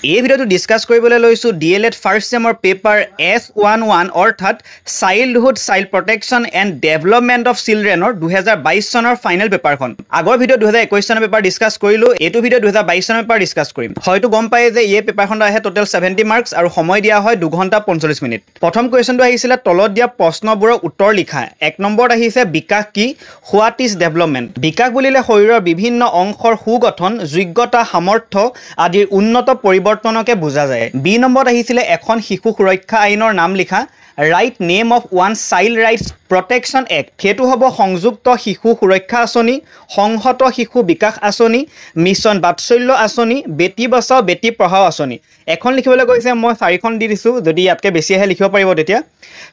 এই ভিডিওটো ডিসকাস কৰিবলৈ লৈছো ডিএলএড ফাৰ্ষ্ট সেমৰ পেপাৰ S11 অৰ্থাৎ childhood child protection and development of চিলড্ৰেনৰ 2022 চনৰ ফাইনেল পেপাৰখন আগৰ ভিডিও 2021 চনৰ পেপাৰ ডিসকাস কৰিলো এইটো ভিডিও 2022 চনৰ পেপাৰ ডিসকাস কৰিম হয়তো গম পায় যে এই পেপাৰখন আহে টোটাল 70 মাৰ্কস আৰু সময় দিয়া হয় 2 ঘণ্টা 45 মিনিট প্ৰথম কোৱেশ্চনটো আহিছিল তলত দিয়া প্ৰশ্নবোৰৰ উত্তৰ লিখা এক নম্বৰত আহিছে বিকাশ কি হোৱাট ইজ ডেভেলপমেণ্ট বিকাশ বুলিলে শৰীৰৰ বিভিন্ন অংশৰ সুগঠন যোগ্যতা সামৰ্থ্য আদিৰ উন্নত পৰিৱৰ্তনকে বুজা যায় বি নম্বৰত আহিছিল এখন শিশু সুৰক্ষা আইনৰ নাম লিখা write name of one child rights protection act হেতু হ'ব সংযুক্ত শিশু সুৰক্ষা আঁচনি সংহত শিশু বিকাশ আঁচনি মিছন বাৎসল্য আঁচনি বেটি বচাও বেটি পঢ়াও আঁচনি এখন লিখিবলৈ কৈছে মই 4খন দি দিছো যদি ইয়াতকে বেছি আহে লিখিব পাৰিব তেতিয়া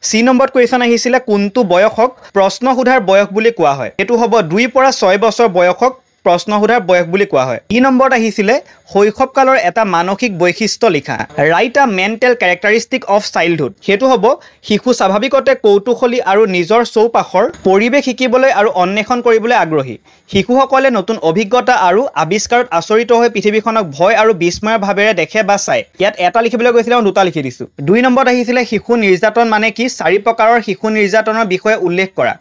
সি নম্বৰত কোৱেশ্চন আহিছিল কোনটো বয়সক প্ৰশ্ন সোধাৰ বয়স বুলি কোৱা হয় হেতু হ'ব 2 পৰা 6 বছৰ বয়সক প্ৰশ্ন সোধাৰ বয়স বুলি কোৱা হয় ই নম্বৰত আহিছিল শৈশৱ কালৰ এটা মানসিক বৈশিষ্ট্য লিখা ৰাইট আ মেণ্টেল ক্যাৰেক্টাৰিষ্টিক অফ চাইল্ডহুড হেতু হ'ব শিশু স্বাভাৱিকতে কৌতুহলী আৰু নিজৰ চৌপাশৰ পৰিৱেশ শিকিবলৈ আৰু অন্বেষণ কৰিবলৈ আগ্ৰহী শিশুসকলে নতুন অভিজ্ঞতা আৰু আৱিষ্কাৰত আচৰিত হৈ পৃথিৱীখনক ভয় আৰু বিস্ময়ৰ ভাৱেৰে দেখে বা চায় ইয়াত এটা লিখিবলৈ কৈছিল মই দুটা লিখি দিছো 2 নম্বৰত আহিছিল শিশু নিৰ্যাতন মানে কি 4 প্ৰকাৰৰ শিশু নিৰ্যাতনৰ বিষয়ে উল্লেখ কৰা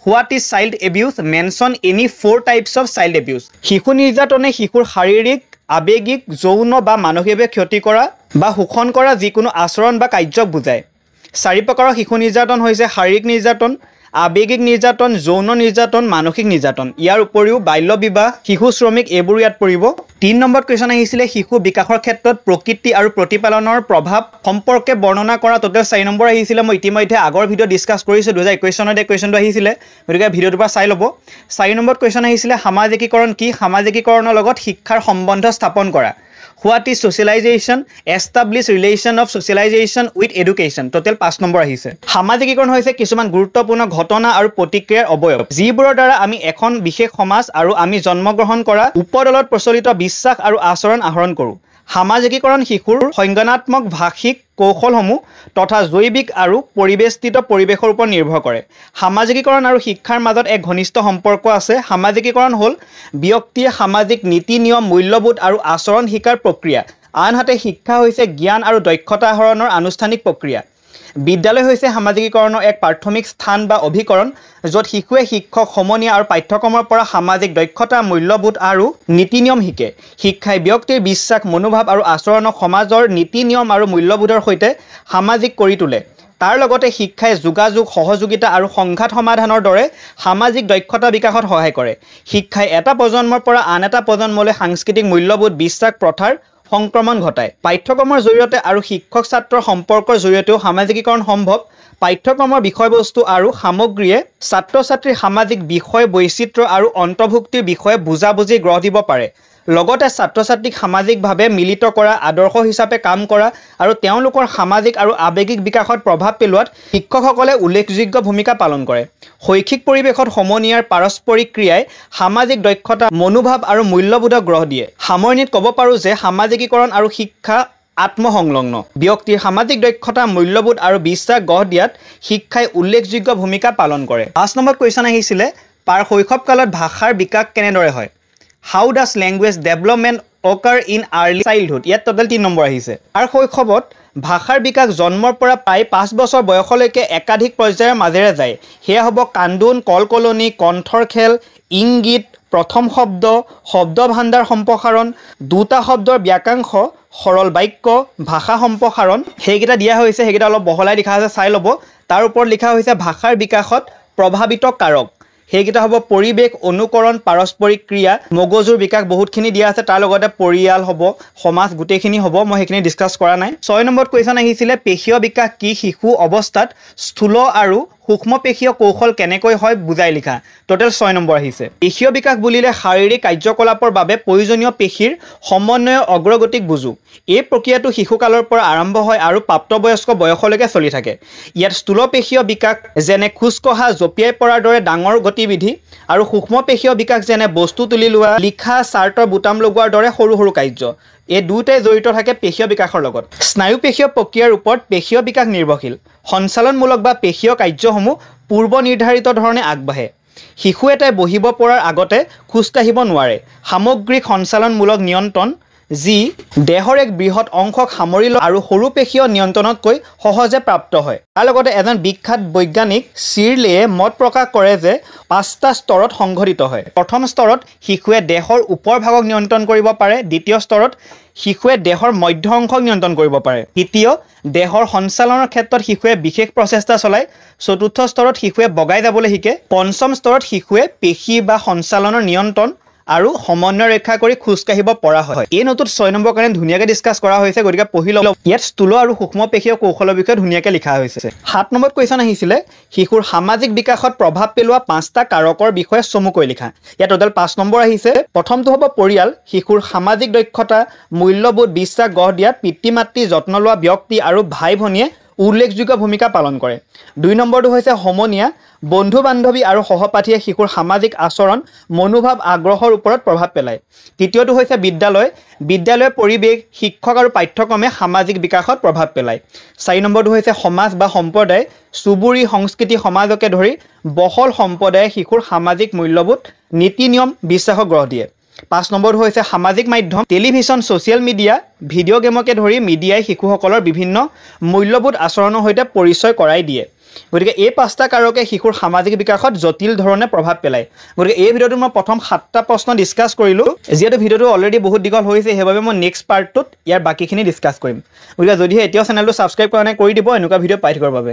What is child abuse? Mention any 4 types of child abuse. শিশু নিৰ্যাতনে শিশুৰ শাৰীৰিক, আবেগিক, যৌন বা মানসিকভাৱে ক্ষতি কৰা বা শোষণ কৰা যিকোনো আচৰণ বা কাৰ্যক বুজায় 4 প্ৰকাৰৰ শিশু নিৰ্যাতন হৈছে শাৰীৰিক নিৰ্যাতন আবেগিক নিৰ্যাতন যৌন নিৰ্যাতন মানসিক নিৰ্যাতন ইয়াৰ উপৰিও বাল্য বিবাহ শিশু শ্ৰমিক এইবোৰ ইয়াত পৰিব 3 নম্বৰ কোৱেশ্চন আহিছিল শিশু বিকাশৰ ক্ষেত্ৰত প্ৰকৃতি আৰু প্ৰতিপালনৰ প্ৰভাৱ সম্পৰ্কে বৰ্ণনা কৰা টোটাল 4 নম্বৰ আহিছিল মই ইতিমধ্যে আগৰ ভিডিও ডিসকাস কৰিছো 2021 চনত এই কোৱেশ্চনটো আহিছিল গতিকে ভিডিওটো পৰা চাই ল'ব 4 নম্বৰ কোৱেশ্চন আহিছিল সামাজিকীকৰণ কি সামাজিকীকৰণৰ লগত শিক্ষাৰ সম্বন্ধ স্থাপন কৰা What is socialization? Establish relation of socialization with education. Total 5 number আহিছে সামাজিকীকৰণ হৈছে কিছুমান গুৰুত্বপূৰ্ণ ঘটনা আৰু প্ৰতিক্ৰিয়াৰ অবয়ব যিবোৰৰ দ্বাৰা আমি এখন বিশেষ সমাজ আৰু আমি জন্মগ্ৰহণ কৰা উপদলত প্ৰচলিত বিশ্বাস আৰু আচৰণ আহৰণ কৰোঁ সামাজিকীকৰণ শিশুৰ সংজ্ঞানাত্মক ভাষিক কৌশলসমূহ তথা জৈৱিক আৰু পৰিবেষ্টিত পৰিৱেশৰ ওপৰত নিৰ্ভৰ কৰে সামাজিকীকৰণ আৰু শিক্ষাৰ মাজত এক ঘনিষ্ঠ সম্পৰ্ক আছে সামাজিকীকৰণ হ'ল ব্যক্তিয়ে সামাজিক নীতি নিয়ম মূল্যবোধ আৰু আচৰণ শিকাৰ প্ৰক্ৰিয়া আনহাতে শিক্ষা হৈছে জ্ঞান আৰু দক্ষতা আহৰণৰ আনুষ্ঠানিক প্ৰক্ৰিয়া বিদ্যালয় হৈছে সামাজিকীকৰণৰ এক প্ৰাথমিক স্থান বা অভিকৰণ য'ত শিশুৱে শিক্ষক সমনীয়া আৰু পাঠ্যক্ৰমৰ পৰা সামাজিক দক্ষতা মূল্যবোধ আৰু নীতি নিয়ম শিকে শিক্ষাই ব্যক্তিৰ বিশ্বাস মনোভাৱ আৰু আচৰণক সমাজৰ নীতি নিয়ম আৰু মূল্যবোধৰ সৈতে সামাজিক কৰি তোলে তাৰ লগতে শিক্ষাই যোগাযোগ সহযোগিতা আৰু সংঘাত সমাধানৰ দৰে সামাজিক দক্ষতা বিকাশত সহায় কৰে শিক্ষাই এটা প্ৰজন্মৰ পৰা আন এটা প্ৰজন্মলৈ সাংস্কৃতিক মূল্যবোধ বিশ্বাস প্ৰথাৰ সংক্ৰমণ ঘটায় পাঠ্যক্ৰমৰ জৰিয়তে আৰু শিক্ষক ছাত্ৰৰ সম্পৰ্কৰ জৰিয়তেও সামাজিকীকৰণ সম্ভৱ পাঠ্যক্ৰমৰ বিষয়বস্তু আৰু সামগ্ৰীয়ে ছাত্ৰ ছাত্ৰীৰ সামাজিক বিষয় বৈচিত্ৰ্য আৰু অন্তৰ্ভুক্তিৰ বিষয়ে বুজাবুজি গঢ় দিব পাৰে লগতে ছাত্ৰ ছাত্ৰীক সামাজিকভাৱে মিলিত কৰা আদৰ্শ হিচাপে কাম কৰা আৰু তেওঁলোকৰ সামাজিক আৰু আৱেগিক বিকাশত প্ৰভাৱ পেলোৱাত শিক্ষকসকলে উল্লেখযোগ্য ভূমিকা পালন কৰে শৈক্ষিক পৰিৱেশত সমনীয়াৰ পাৰস্পৰিক ক্ৰিয়াই সামাজিক দক্ষতা মনোভাৱ আৰু মূল্যবোধক গঢ় দিয়ে সামৰণিত ক'ব পাৰোঁ যে সামাজিকীকৰণ আৰু শিক্ষা আত্মসংলগ্ন ব্যক্তিৰ সামাজিক দক্ষতা মূল্যবোধ আৰু বিশ্বাস গঢ় দিয়াত শিক্ষাই উল্লেখযোগ্য ভূমিকা পালন কৰে 5 নম্বৰ কোৱেশ্চন আহিছিল পাৰ শৈশৱ কালত ভাষাৰ বিকাশ কেনেদৰে হয় How does language development occur in early childhood? ইয়াত টোটাল 3 নম্বৰ আহিছে আৰু শৈশৱত ভাষাৰ বিকাশ জন্মৰ পৰা প্ৰায় 5 বছৰ বয়সলৈকে একাধিক পৰ্যায়ৰ মাজেৰে যায় হেয়া হ'ব কান্দোন কলকলনি কণ্ঠৰ খেল ইংগিত প্ৰথম শব্দ শব্দ ভাণ্ডাৰ সম্প্ৰসাৰণ দুটা শব্দৰ বাক্যাংশ সৰল বাক্য ভাষা সম্প্ৰসাৰণ হেগিটা দিয়া হৈছে হেগিটা অলপ বহলাই লিখা আছে চাই ল'ব তাৰ ওপৰত লিখা হৈছে ভাষাৰ বিকাশত প্ৰভাৱিত কাৰক হেগিটা হ'ব পৰিৱেশ অনুকৰণ পাৰস্পৰিক ক্ৰিয়া মগজুৰ বিকাশ বহুতখিনি দিয়া আছে তাৰ লগতে পৰিয়াল হ'ব সমাজ গোটেইখিনি হ'ব মই হেখিনি ডিসকাস কৰা নাই 6 নম্বৰত কোৱেশ্চন আহিছিল পেশীয় বিকাশ কি শিশু অৱস্থাত স্থূল আৰু সূক্ষ্ম পেশীয় কৌশল কেনেকৈ হয় বুজাই লিখা টোটাল 6 নম্বৰ আহিছে পেশীয় বিকাশ বুলিলে শাৰীৰিক কাৰ্যকলাপৰ বাবে প্ৰয়োজনীয় পেশীৰ সমন্বয়ৰ অগ্ৰগতিক বুজো এই প্ৰক্ৰিয়াটো শিশুকালৰ পৰা আৰম্ভ হয় আৰু প্ৰাপ্তবয়স্ক বয়সলৈকে চলি থাকে ইয়াত স্থূল পেশীয় বিকাশ যেনে খোজ কঢ়া জঁপিয়াই পৰাৰ দৰে ডাঙৰ গতিবিধি আৰু সূক্ষ্ম পেশীয় বিকাশ যেনে বস্তু তুলি লোৱা লিখা চাৰ্টৰ বুটাম লগোৱাৰ দৰে সৰু সৰু কাৰ্য এই দুটাই জড়িত থাকে পেশীয় বিকাশৰ লগত স্নায়ু পেশীয় প্ৰক্ৰিয়াৰ ওপৰত পেশীয় বিকাশ নিৰ্ভৰশীল সঞ্চালনমূলক বা পেশীয় কাৰ্যসমূহ পূৰ্ব নিৰ্ধাৰিত ধৰণে আগবাঢ়ে শিশু এটাই বহিব পৰাৰ আগতে খোজ কাঢ়িব নোৱাৰে সামগ্ৰিক সঞ্চালনমূলক নিয়ন্ত্ৰণ যি দেহৰ এক বৃহৎ অংশক সামৰি লয় আৰু সৰু পেশীয় নিয়ন্ত্ৰণতকৈ সহজে প্ৰাপ্ত হয়। তাৰ লগতে এজন বিখ্যাত বৈজ্ঞানিক শ্বিৰলেয়ে মত প্ৰকাশ কৰে যে 5টা স্তৰত সংঘটিত হয়। প্ৰথম স্তৰত শিশুৱে দেহৰ ওপৰ ভাগক নিয়ন্ত্ৰণ কৰিব পাৰে। দ্বিতীয় স্তৰত শিশুৱে দেহৰ মধ্য অংশক নিয়ন্ত্ৰণ কৰিব পাৰে। তৃতীয়, দেহৰ সঞ্চালনৰ ক্ষেত্ৰত শিশুৱে বিশেষ প্ৰচেষ্টা চলায়। চতুৰ্থ স্তৰত শিশুৱে বগাই যাবলৈ শিকে। পঞ্চম স্তৰত শিশুৱে পেশী বা সঞ্চালনৰ নিয়ন্ত্ৰণ আৰু সমন্বয় ৰক্ষা কৰি খোজকাঢ়িব পৰা হয়। এই নোটত 6 নম্বৰ কাৰণে ধুনীয়াকৈ ডিছকাছ কৰা হৈছে, গতিকে পঢ়ি লওক। ইয়াত স্থূল আৰু সূক্ষ্ম পেশীয় কৌশলৰ বিষয়ে ধুনীয়াকৈ লিখা হৈছে। 7 নম্বৰ কুৱেশ্যন আহিছিলে শিশুৰ সামাজিক বিকাশত প্ৰভাৱ পেলোৱা 5টা কাৰকৰ বিষয়ে চমুকৈ লিখা। ইয়াত টোটেল 5 নম্বৰ আহিছে। প্ৰথমটো হ'ব পৰিয়াল। শিশুৰ সামাজিক দক্ষতা, মূল্যবোধ, বিশ্বাস গঢ় দিয়াত পিতৃ মাতৃ, যত্ন লোৱা ব্যক্তি আৰু ভাই ভনীয়ে উল্লেখযোগ্য ভূমিকা পালন কৰে। 2 নম্বৰটো হৈছে সমনীয়া। বন্ধু বান্ধৱী আৰু সহপাঠীয়ে শিশুৰ সামাজিক আচৰণ, মনোভাৱ, আগ্ৰহৰ ওপৰত প্ৰভাৱ পেলায়। তৃতীয়টো হৈছে বিদ্যালয়। বিদ্যালয়ৰ পৰিৱেশ, শিক্ষক আৰু পাঠ্যক্ৰমে সামাজিক বিকাশত প্ৰভাৱ পেলায়। 4 নম্বৰটো হৈছে সমাজ বা সম্প্ৰদায়। চুবুৰী, সংস্কৃতি, সমাজকে ধৰি বহল সম্প্ৰদায়ে শিশুৰ সামাজিক মূল্যবোধ, নীতি নিয়ম, বিশ্বাসক গঢ় দিয়ে। 5 নম্বৰটো হৈছে সামাজিক মাধ্যম। টেলিভিছন, ছ'চিয়েল মিডিয়া, ভিডিঅ' গেমকে ধৰি মিডিয়াই শিশুসকলৰ বিভিন্ন মূল্যবোধ আচৰণৰ সৈতে পৰিচয় কৰাই দিয়ে। গতিকে এই 5টা কাৰকে শিশুৰ সামাজিক বিকাশত জটিল ধৰণে প্ৰভাৱ পেলায়। গতিকে এই ভিডিঅ'টো মই প্ৰথম 7টা প্ৰশ্ন ডিছকাছ কৰিলোঁ। যিহেতু ভিডিঅ'টো অলৰেডি বহুত দীঘল হৈছে, সেইবাবে মই নেক্সট পাৰ্টটোত ইয়াৰ বাকীখিনি ডিছকাছ কৰিম। গতিকে যদিহে এতিয়াও চেনেলটো ছাবস্ক্ৰাইব কৰা নাই কৰি দিব এনেকুৱা ভিডিঅ' পাই থাকিবৰ বাবে।